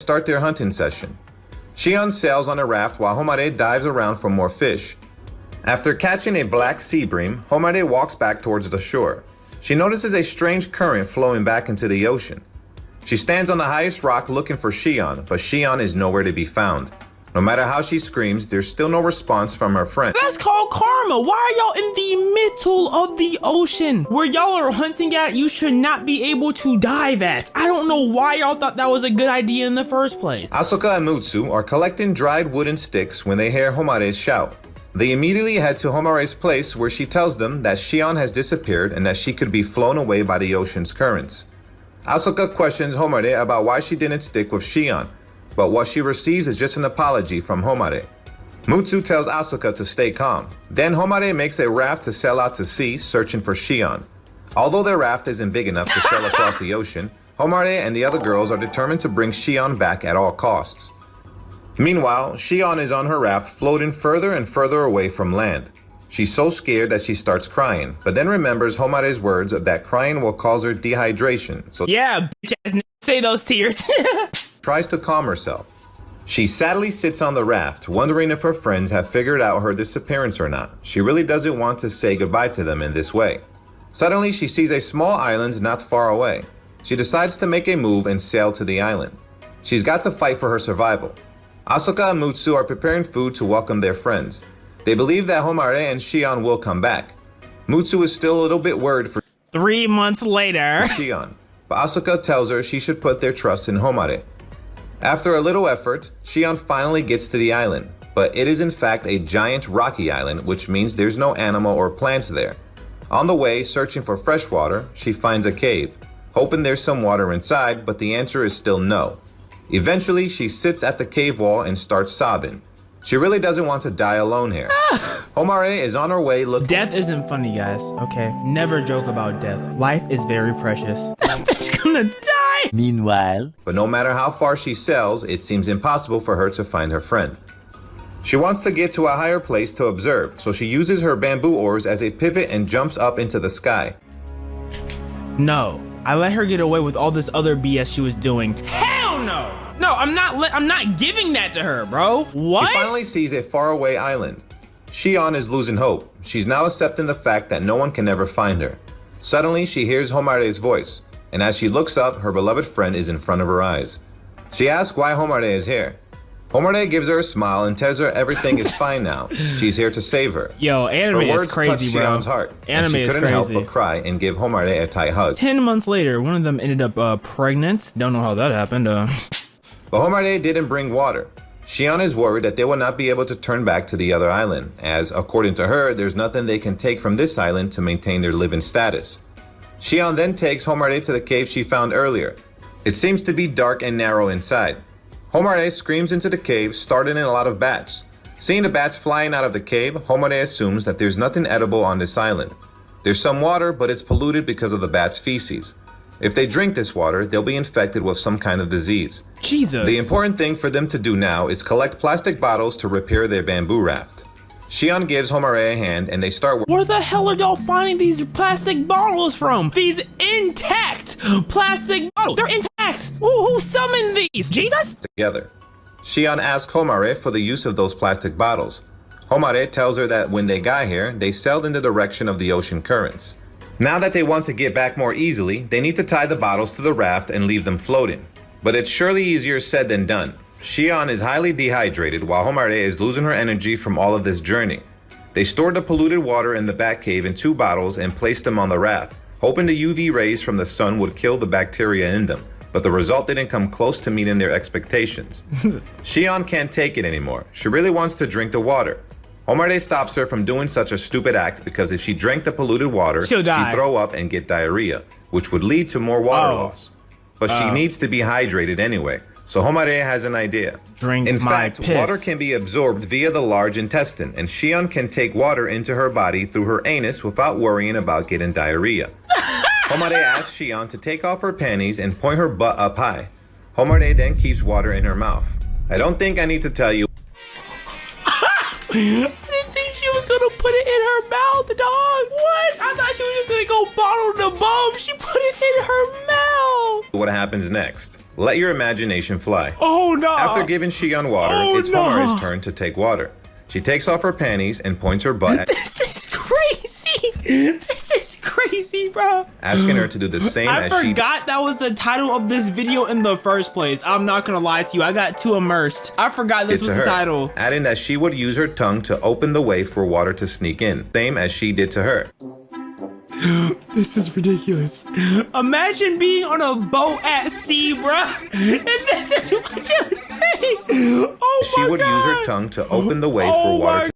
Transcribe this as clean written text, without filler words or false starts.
start their hunting session. Shion sails on a raft while Homare dives around for more fish. After catching a black sea bream, Homare walks back towards the shore. She notices a strange current flowing back into the ocean. She stands on the highest rock looking for Shion, but Shion is nowhere to be found. No matter how she screams, there's still no response from her friend. That's called karma. Why are y'all in the middle of the ocean? Where y'all are hunting at, you should not be able to dive at. I don't know why y'all thought that was a good idea in the first place. Asuka and Mutsu are collecting dried wooden sticks when they hear Homare's shout. They immediately head to Homare's place where she tells them that Shion has disappeared and that she could be flown away by the ocean's currents. Asuka questions Homare about why she didn't stick with Shion, but what she receives is just an apology from Homare. Mutsu tells Asuka to stay calm. Then Homare makes a raft to sail out to sea, searching for Shion. Although their raft isn't big enough to sail across the ocean, Homare and the other girls are determined to bring Shion back at all costs. Meanwhile, Shion is on her raft floating further and further away from land. She's so scared that she starts crying, but then remembers Homare's words that crying will cause her dehydration, so yeah, bitch ass nigga, say those tears. tries to calm herself. She sadly sits on the raft, wondering if her friends have figured out her disappearance or not. She really doesn't want to say goodbye to them in this way. Suddenly, she sees a small island not far away. She decides to make a move and sail to the island. She's got to fight for her survival. Asuka and Mutsu are preparing food to welcome their friends. They believe that Homare and Shion will come back. Mutsu is still a little bit worried for 3 months later. Shion, but Asuka tells her she should put their trust in Homare. After a little effort, Shion finally gets to the island, but it is in fact a giant rocky island, which means there's no animal or plants there. On the way, searching for fresh water, she finds a cave, hoping there's some water inside, but the answer is still no. Eventually, she sits at the cave wall and starts sobbing. She really doesn't want to die alone here. Homare is on her way looking. Death isn't funny, guys, okay? Never joke about death. Life is very precious. That bitch gonna die! Meanwhile, But no matter how far she sails, it seems impossible for her to find her friend. She wants to get to a higher place to observe, so she uses her bamboo oars as a pivot and jumps up into the sky. No, I let her get away with all this other BS she was doing. Hell no! No, I'm not giving that to her, bro. What? She finally sees a faraway island. Shion is losing hope. She's now accepting the fact that no one can ever find her. Suddenly, she hears Homare's voice, and as she looks up, her beloved friend is in front of her eyes. She asks why Homare is here. Homare gives her a smile and tells her everything is fine now. She's here to save her. Yo, anime Her is words crazy, touched bro. Shion's heart, and Anime she is couldn't help crazy. but cry and give Homare a tight hug. 10 months later, one of them ended up pregnant. Don't know how that happened. But Homare didn't bring water. Shion is worried that they will not be able to turn back to the other island, as, according to her, there's nothing they can take from this island to maintain their living status. Shion then takes Homare to the cave she found earlier. It seems to be dark and narrow inside. Homare screams into the cave, startling a lot of bats. Seeing the bats flying out of the cave, Homare assumes that there's nothing edible on this island. There's some water, but it's polluted because of the bats' feces. If they drink this water, they'll be infected with some kind of disease. Jesus. The important thing for them to do now is collect plastic bottles to repair their bamboo raft. Shion gives Homare a hand and they start Where the hell are y'all finding these plastic bottles from? These intact plastic bottles. They're intact. Who summoned these? Jesus? together. Shion asks Homare for the use of those plastic bottles. Homare tells her that when they got here, they sailed in the direction of the ocean currents. Now that they want to get back more easily, they need to tie the bottles to the raft and leave them floating. But it's surely easier said than done. Shion is highly dehydrated while Homare is losing her energy from all of this journey. They stored the polluted water in the bat cave in 2 bottles and placed them on the raft, hoping the UV rays from the sun would kill the bacteria in them, but the result didn't come close to meeting their expectations. Shion can't take it anymore. She really wants to drink the water. Homare stops her from doing such a stupid act because if she drank the polluted water, She'll die. she'd throw up and get diarrhea, which would lead to more water Oh. loss. But she needs to be hydrated anyway, so Homare has an idea. Drink In my fact, piss. water can be absorbed via the large intestine, and Shion can take water into her body through her anus without worrying about getting diarrhea. Homare asks Shion to take off her panties and point her butt up high. Homare then keeps water in her mouth. I don't think I need to tell you I didn't think she was gonna put it in her mouth, dog. What? I thought she was just gonna go bottle the bomb. She put it in her mouth. what happens next. Let your imagination fly. Oh no! After giving Shion water, Oh, it's no. Homare's turn to take water. She takes off her panties and points her butt at This is crazy. This is crazy, bro. asking her to do the same I as she forgot that was the title of this video in the first place. I'm not gonna lie to you. I got too immersed. I forgot this did was to the her, title. adding that she would use her tongue to open the way for water to sneak in, same as she did to her. This is ridiculous. Imagine being on a boat at sea, bruh. And this is what you say. Oh She my would God. use her tongue to open the way Oh for water my to